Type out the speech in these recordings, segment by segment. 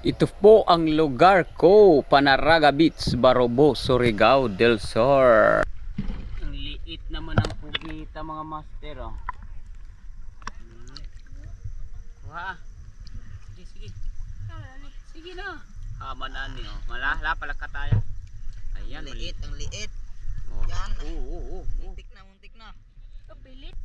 Ito po ang lugar ko, Panaraga Beach, Barobo, Surigao del Sur. Ang liit naman ang pugita mga master, oh. Kuha. Sige, sige. Sige na. Manani, oh. Malala pala ka tayo. Ayan, Ang liit, ang liit. Oh. Yan. Oo. Muntik na, muntik na. Kapilit.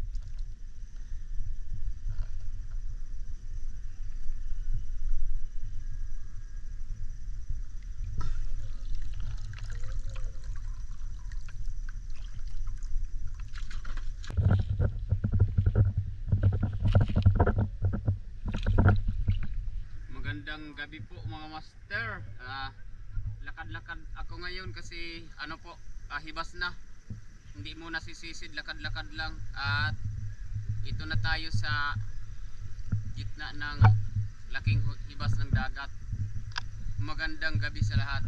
Magandang gabi po mga master. Lakad-lakad ako ngayon kasi ano po, hibas na. Hindi muna sisisid, lakad-lakad lang. At ito na tayo sa gitna ng laking hibas ng dagat. Magandang gabi sa lahat.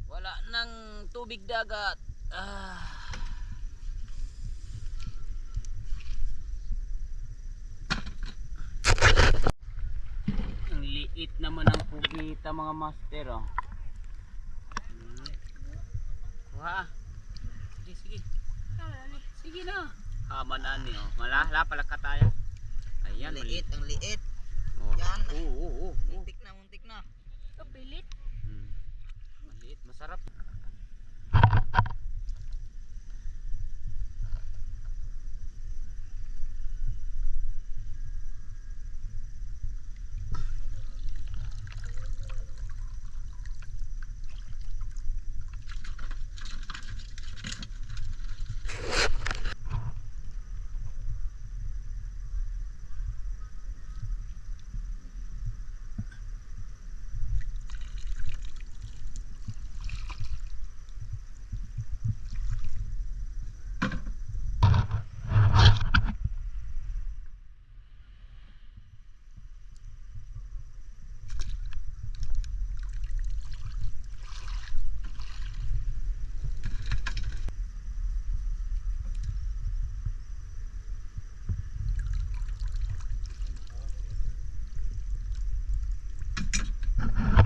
Wala nang tubig dagat. Ang liit naman ang pugita mga master, oh. Kuha. Sige, sige. Sige na. Manani, oh. Malala pala ka tayo. Ayan, Ang liit, ang liit. Oh. Yan. Oo. Muntik na, muntik na. Kapilit. Maliit, masarap.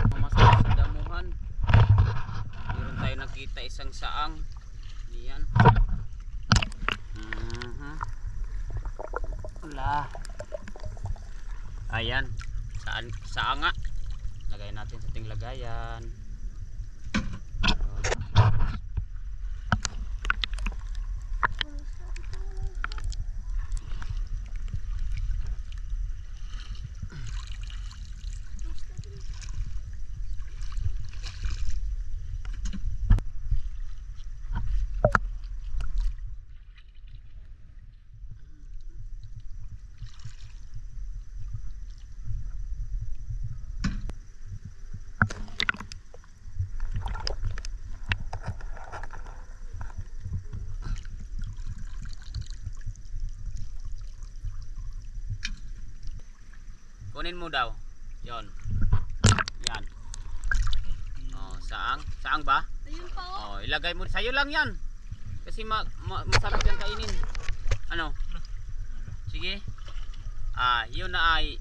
Mamasok sa damuhan. Meron tayo nakita isang saang. Ayan. Wala. Ayan. Saang nga. Lagay natin sa ating lagayan. Kunin mo daw. Yon. Yan. Oh, saang. Saang ba? Ayun pa oh. Oh, ilagay mo. Sa'yo lang yan. Kasi masarap yan kainin. Ano? Sige. Yun na ay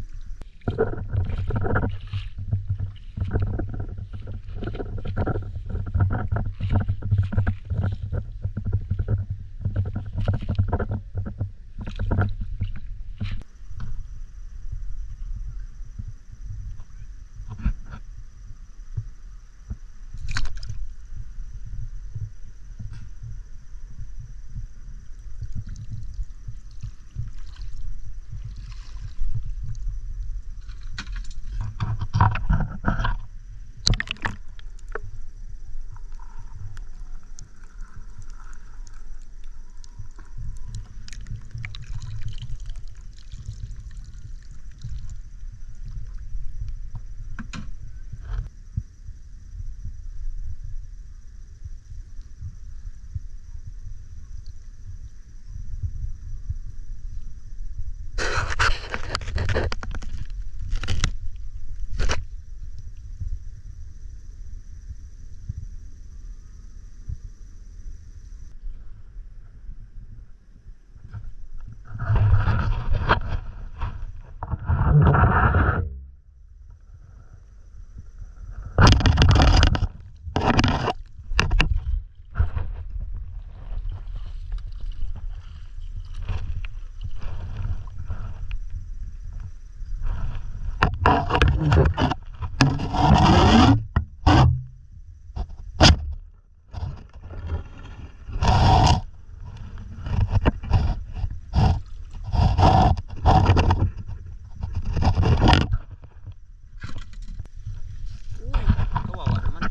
kawawa naman.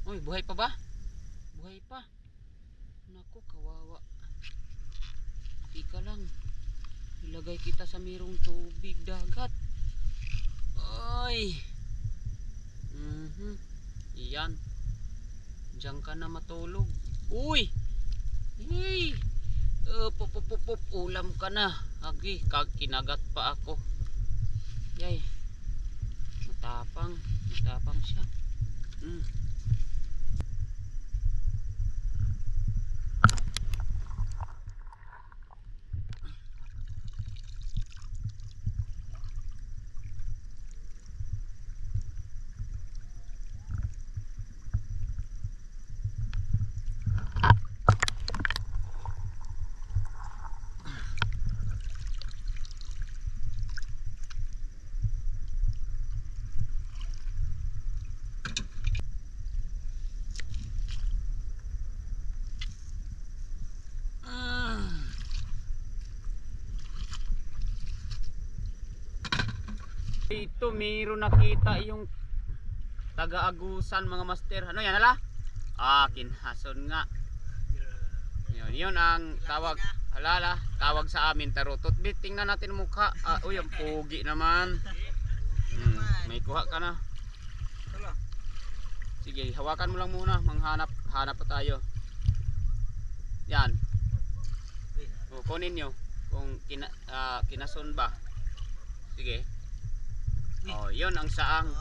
Uy, buhay pa ba? Buhay pa. Naku, kawawa. Ika lang. Ilagay kita sa mayroong tubig dagat. Ay. Iyan. Diyan ka na matulog. Uy. Hey. Pop. Ulam ka na. Agi, kinagat pa ako. Yay. Matapang siya. Ito mayroon nakita yung taga-agusan mga master. Ano yan hala? Kinhason nga. Yun ang tawag. Halala, tawag sa amin tarutot. Tingnan natin mukha. Uy, ang pugi naman. May kuha ka na. Sige, hawakan mo lang muna. Hanap pa tayo. Yan. Kunin nyo kung kinason ba. Sige. Yun ang saang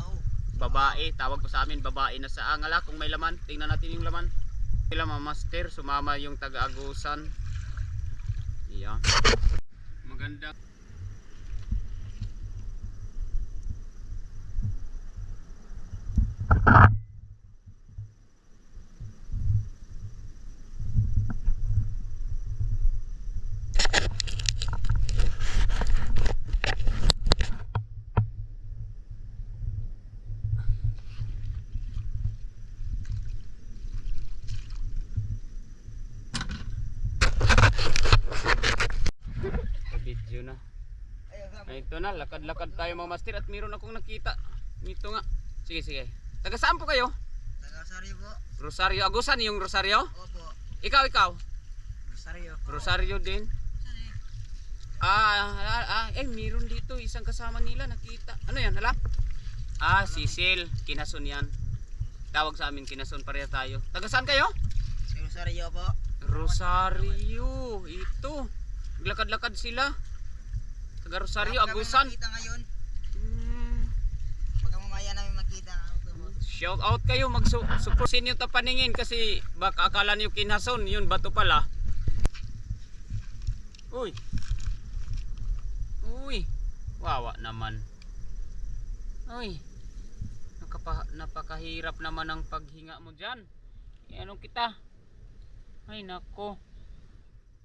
babae, tawag ko sa amin babae na saang. Ala, kung may laman, tingnan natin yung laman. Sila mga master, sumama yung taga-agusan. Iyan. Maganda. Video na. Ito na, lakad-lakad tayo mga master at mayroon akong nakita. Ito nga. Sige. Taga saan po kayo? Taga Rosario po. Rosario. Agusan yung Rosario? Opo. Ikaw. Rosario. Rosario din. Mayroon dito isang kasama nila nakita. Ano yan, hala? Sisil. Kinason yan. Tawag sa amin, kinason pareha tayo. Taga saan kayo? Sa Rosario po. Rosario. Ito. Lakad-lakad sila. Taga Rosario, Agusan. Nakita ngayon. Shout out kayo, mag-support nyo tapaningin kasi baka akala nyo kinason, yun bato pala. Uy. Uy. Wawa naman. Uy. Napakahirap naman ang paghinga mo dyan. Anong kita? Ay nako.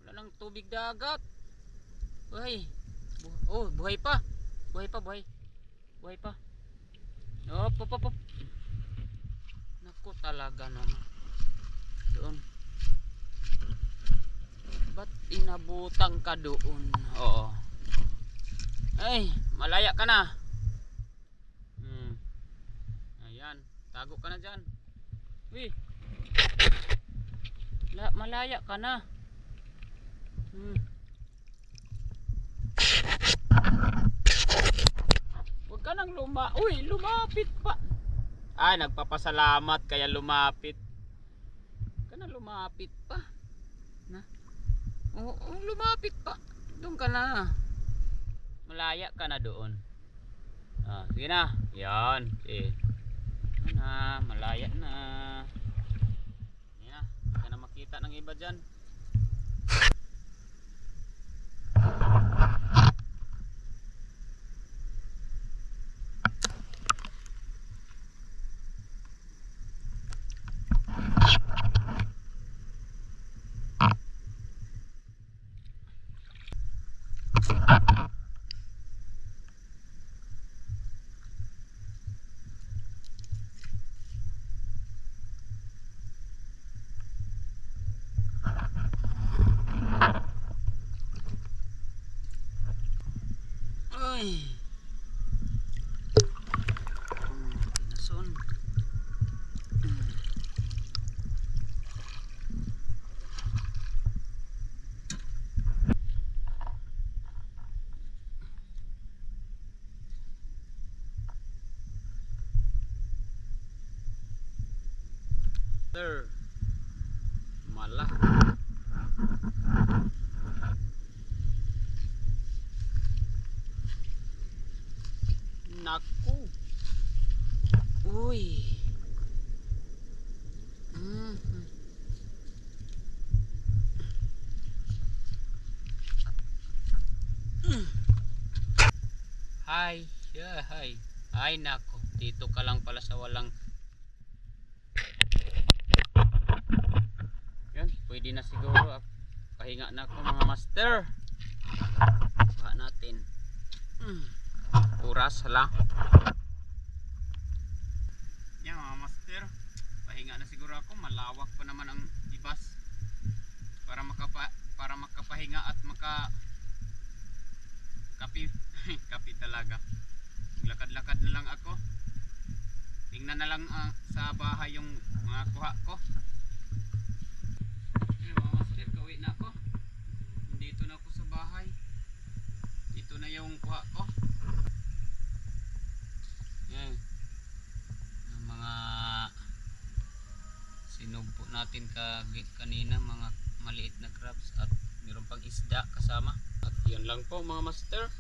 Wala nang tubig dagat. Uy. Oh, buhay pa. Buhay pa, buhay. Buhay pa. Op. Naku talaga naman. Doon. Ba't inabutang ka doon? Oo. Ay, malaya ka na. Ayan, tago ka na dyan. Uy. Malaya ka na. Huwag ka nang Uy, lumapit pa. Ay, nagpapasalamat kaya lumapit. Huwag ka nang lumapit pa. Oo, lumapit pa. Doon ka na. Malaya ka na doon. Sige na. Yan. Okay. Malaya na. Yan na. Hindi ka na makita ng iba dyan. Ay. Pinason. Sir. Malah. Naku. Uy. Hi. Yeah, hi. Ay nako. Dito ka lang pala sa walang. Yan, pwede na siguro. Pahinga na ako mga master. Buha natin. Oras lang. Yan mga master, pahinga na siguro ako. Malawak pa naman ang ibas para makapahinga at kapi talaga. Lakad-lakad na lang ako. Tingnan na lang sa bahay yung mga kuha ko. Yan mga master, gawin na ako. Dito na ako sa bahay. Dito na yung kuha ko. Yan. Ang mga sinugpo natin kanina, mga maliit na crabs at mayroon pang isda kasama. At yan lang po mga master.